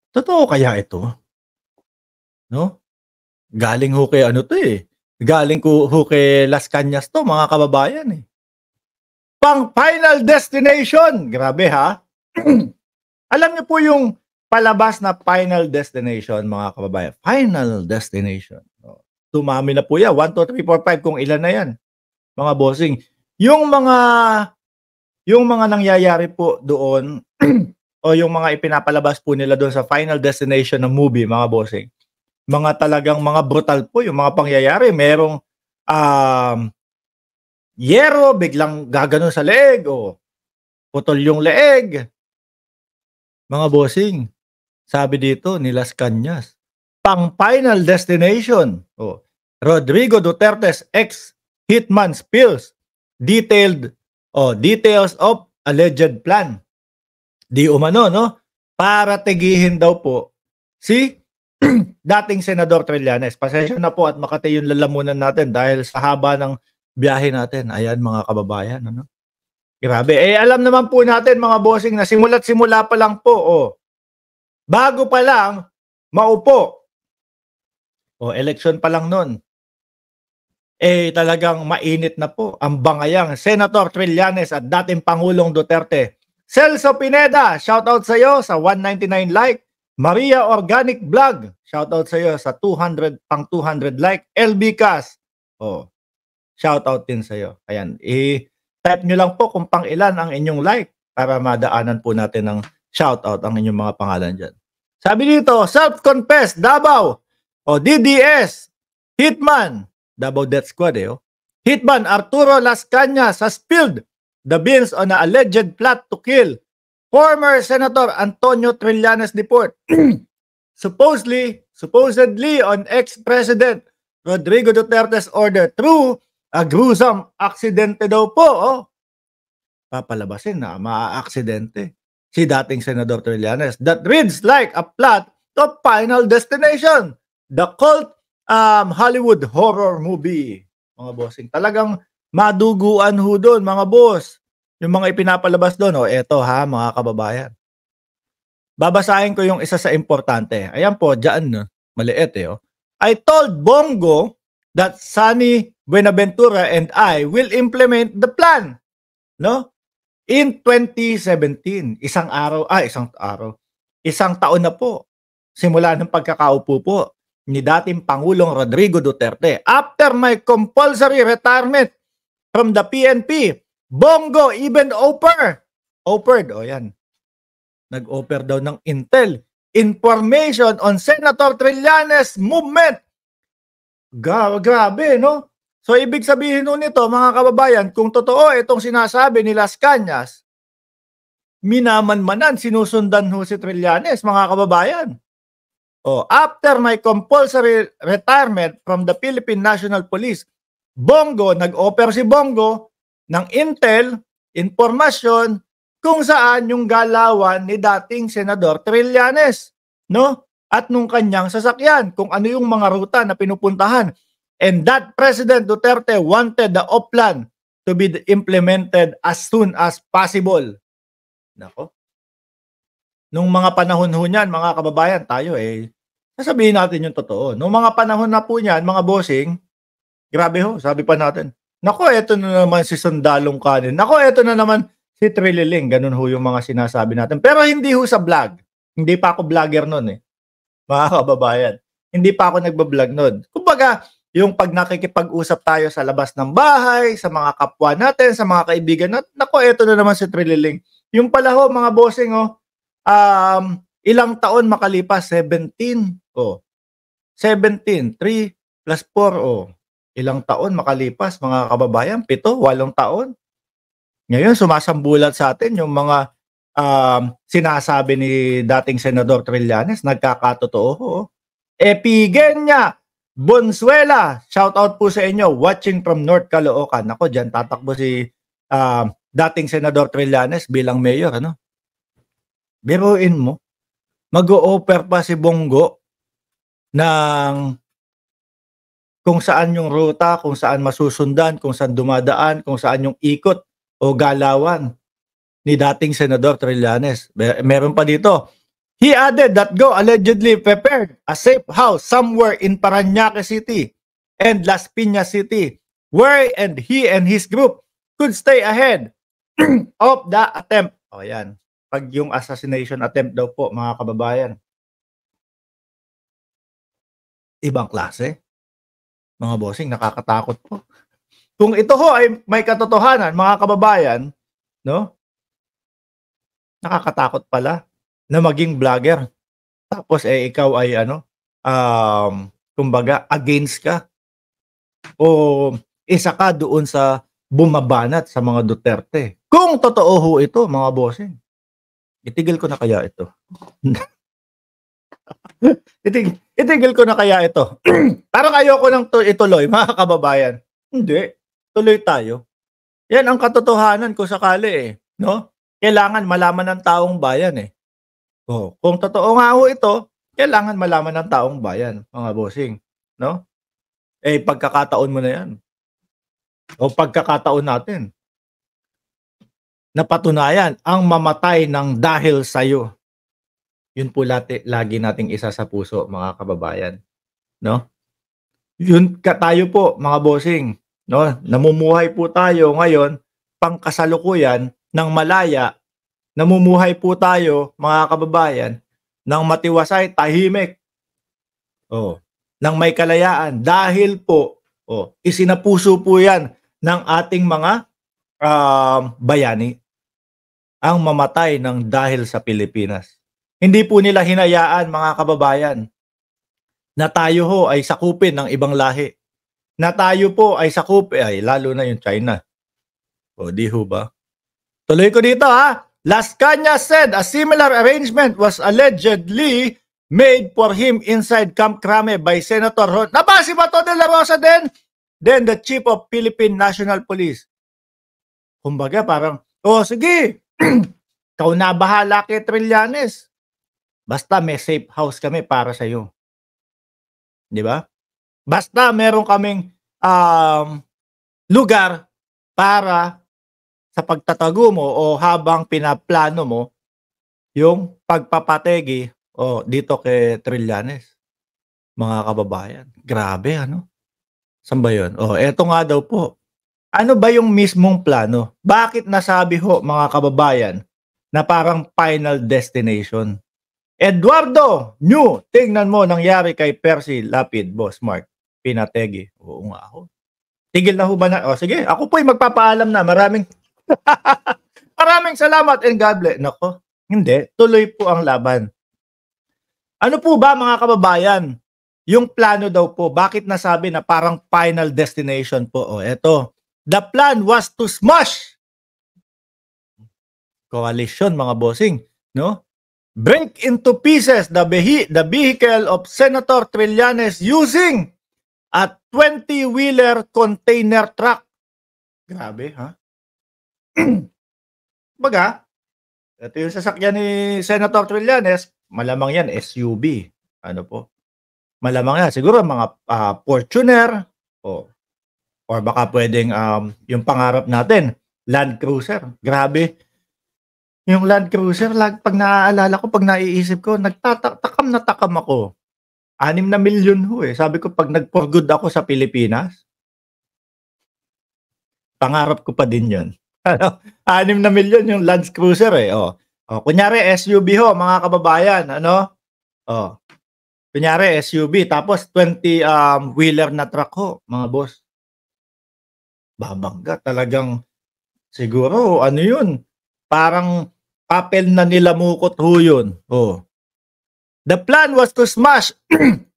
Totoo kaya ito? No? Galing ho kay ano 'to, eh, galing ho kay Las Cañas 'to, mga kababayan, eh. Pang Final Destination, grabe ha. Alam niyo po yung palabas na Final Destination, mga kababayan, Final Destination, oh. Dumami na po yan, 1, 2, 3, 4, 5 kung ilan na yan, mga bossing. Yung mga nangyayari po doon o yung mga ipinapalabas po nila doon sa Final Destination na movie, mga bossing, mga talagang mga brutal po yung mga pangyayari. Merong, yero biglang gaganon sa leeg o putol yung leeg. Mga bossing, sabi dito ni Las Cañas, pang Final Destination, oh, Rodrigo Duterte's ex-hitman spills details of alleged plan. Di umano, no? Para tigihin daw po si dating Senador Trillanes. Pasensya na po at makati yung lalamunan natin dahil sa haba ng biyahe natin. Ayan, mga kababayan, ano? Grabe. Eh, alam naman po natin, mga bossing, na simula't simula pa lang po, oh, bago pa lang maupo, o election pa lang nun, eh talagang mainit na po ang bangayang Senator Trillanes at dating Pangulong Duterte. Celso Pineda, shoutout sa iyo sa 199 like. Maria Organic Vlog, shoutout sa iyo sa 200 like. LB Cas, oh, shoutout din sa iyo. Ayan, type nyo lang po kung pang ilan ang inyong like para madaanan po natin ng shoutout ang inyong mga pangalan dyan. Sabi dito, self-confessed Davao o DDS Hitman, Davao Death Squad, oh. Hitman Arturo Las Cañas has spilled the beans on an alleged plot to kill former Senator Antonio Trillanes Deport. supposedly on ex-President Rodrigo Duterte's order through a gruesome aksidente daw po, oh. Papalabasin na maa-aksidente si dating Senador Trillanes that reads like a plot to Final Destination, the cult Hollywood horror movie. Mga bossing, talagang maduguan ho doon, mga boss. Yung mga ipinapalabas doon, oh, eto ha, mga kababayan. Babasahin ko yung isa sa importante. Ayan po, dyan, no? Maliit eh. Oh. I told Bongo that Sunny Buenaventura and I will implement the plan. No? In 2017, isang taon na po, simula ng pagkakaupo po ni dating Pangulong Rodrigo Duterte. After my compulsory retirement from the PNP, Bongo even offered, oh yan, nag-offer daw ng intel information on Senator Trillanes movement. Grabe, no? So, ibig sabihin nun nito, mga kababayan, kung totoo itong sinasabi ni Las Cañas, minamanmanan, sinusundan ho si Trillanes, mga kababayan. Oh, after my compulsory retirement from the Philippine National Police, Bongo, nag-offer si Bongo ng intel, informasyon, kung saan yung galawan ni dating Senador Trillanes, no? At nung kanyang sasakyan, kung ano yung mga ruta na pinupuntahan. And that President Duterte wanted the plan to be implemented as soon as possible. Nako. Nung mga panahon ho niyan, mga kababayan, tayo sasabihin natin yung totoo. Nung mga panahon na po niyan, mga bossing, grabe ho, sabi pa natin, nako, eto na naman si Sandalong Kanin. Nako, eto na naman si Trililing. Ganun ho yung mga sinasabi natin. Pero hindi ho sa vlog. Hindi pa ako vlogger nun mga kababayan. Hindi pa ako nagbablog nun. Kumbaga, yung pag nakikipag-usap tayo sa labas ng bahay, sa mga kapwa natin, sa mga kaibigan natin, nako, eto na naman si Trililing. Yung pala ho, mga bossing, ilang taon makalipas? 17. 17. 3 plus 4. Ilang taon makalipas, mga kababayan? 7, 8 taon. Ngayon, sumasambulat sa atin yung mga sinasabi ni dating Senador Trillanes, nagkakatotoo. Epigenia Bonsuela, shout out po sa inyo, watching from North Caloocan. Ako, dyan tatakbo si dating Senador Trillanes bilang mayor, ano? Biruin mo, mag-o-offer pa si Bongo ng kung saan yung ruta, kung saan masusundan, kung saan dumadaan, kung saan yung ikot o galawan ni dating Senador Trillanes. Meron pa dito. He added that Go allegedly prepared a safe house somewhere in Parañaque City and Las Piñas City where he and his group could stay ahead of the attempt. O yan. Pag yung assassination attempt daw po, mga kababayan. Ibang klase. Mga bossing, nakakatakot po. Kung ito ho ay may katotohanan, mga kababayan, no? Nakakatakot pala na maging vlogger. Tapos ikaw ay kumbaga against ka. O isa ka doon sa bumabanat sa mga Duterte. Kung totoo ho ito, mga bossing. Itigil ko na kaya ito. Itigil ko na kaya ito. Parang ayoko nang ituloy, mga kababayan. Hindi. Tuloy tayo. Yan ang katotohanan kung sakali no? Kailangan malaman ng taong bayan kung totoo nga ho ito, kailangan malaman ng taong bayan, mga bossing, no? Pagkakataon mo na yan. O pagkakataon natin. Napatunayan ang mamatay ng dahil sa'yo. Yun po lagi nating isa sa puso, mga kababayan, no? Yun tayo po, mga bossing, no? Namumuhay po tayo ngayon pangkasalukuyan ng malaya. Namumuhay po tayo, mga kababayan, ng matiwasay, tahimik. Ng may kalayaan dahil po isinapuso po 'yan ng ating mga bayani ang mamatay ng dahil sa Pilipinas. Hindi po nila hinayaan, mga kababayan, na tayo ho ay sakupin ng ibang lahi. Na tayo po ay sakupin, lalo na yung China. Di ho ba? Tuloy ko dito Las Cañas said a similar arrangement was allegedly made for him inside Camp Crame by Senator Ron. Nabasi ba to de la Rosa din? Then the Chief of Philippine National Police. Kumbaga parang, sige, ikaw na bahala kay Trillanes. Basta may safe house kami para sa iyo. Di ba? Basta meron kaming lugar para sa pagtatago mo o habang pinaplano mo yung pagpapategi dito kay Trillanes. Mga kababayan. Grabe, Saan ba yun? Eto nga daw po. Ano ba yung mismong plano? Bakit nasabi ho, mga kababayan, na parang final destination? Eduardo, tingnan mo nangyari kay Percy Lapid, Boss Mark. Pinategi. Oo nga ako. Tigil na ho ba na? Sige, ako po'y magpapaalam na. Maraming salamat and God bless. Nako, hindi. Tuloy po ang laban. Ano po ba, mga kababayan? Yung plano daw po, bakit nasabi na parang final destination po? Eto. The plan was to smash coalition, mga bossing, no? Break into pieces the vehicle of Senator Trillanes using a 20-wheeler container truck. Grabe, Baga, ito yung sasakyan ni Senator Trillanes, malamang yan SUV. Ano po? Malamang yan siguro mga Fortuner or baka pwedeng yung pangarap natin, Land Cruiser. Grabe. Yung Land Cruiser, pag naaalala ko, pag naiisip ko, takam na takam ako. 6 na milyon ho Sabi ko, pag nag-for good ako sa Pilipinas, pangarap ko pa din yun. 6 na milyon yung Land Cruiser kunyari SUV ho, mga kababayan, kunyari SUV, tapos 20 wheeler na truck ho, mga boss. Babangga talagang siguro, yun, parang papel na nilamukot ho yun. The plan was to smash,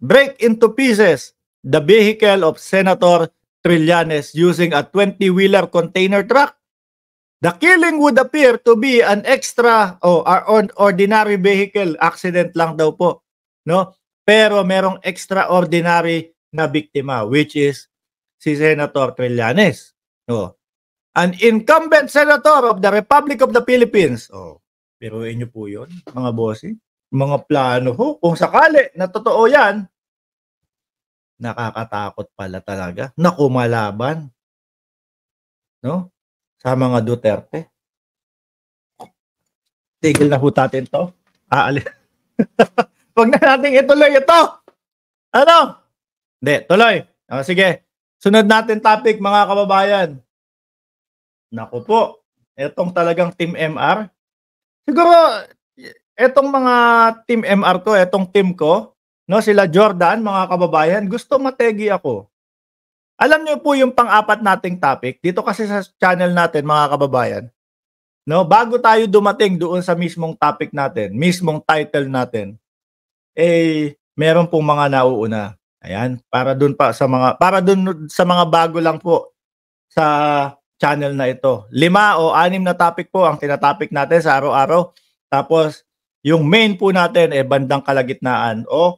break into pieces the vehicle of Senator Trillanes using a 20-wheeler container truck. The killing would appear to be an extra ordinary vehicle accident lang daw po, no? Pero merong extraordinary na biktima, which is si Senator Trillanes. An incumbent senator of the Republic of the Philippines. Biruin niyo po yun, mga bossing. Mga plano ho. Kung sakali na totoo yan, nakakatakot pala talaga na kumalaban, no? Sa mga Duterte. Tigil na ho natin to. Aalis. Huwag na natin ituloy ito. Ano? Hindi, tuloy. Sige. Sunod natin topic, mga kababayan. Naku po. Etong talagang Team MR. Siguro, etong mga Team MR to, etong team ko, no, sila Jordan, mga kababayan, gusto mategi ako. Alam niyo po yung pang-apat nating topic, dito kasi sa channel natin, mga kababayan, no, bago tayo dumating doon sa mismong topic natin, mismong title natin, meron pong mga nauuna. Ayan, para doon sa mga bago lang po sa channel na ito. 5 o 6 na topic po ang tinatopic natin sa araw-araw. Tapos yung main po natin bandang kalagitnaan o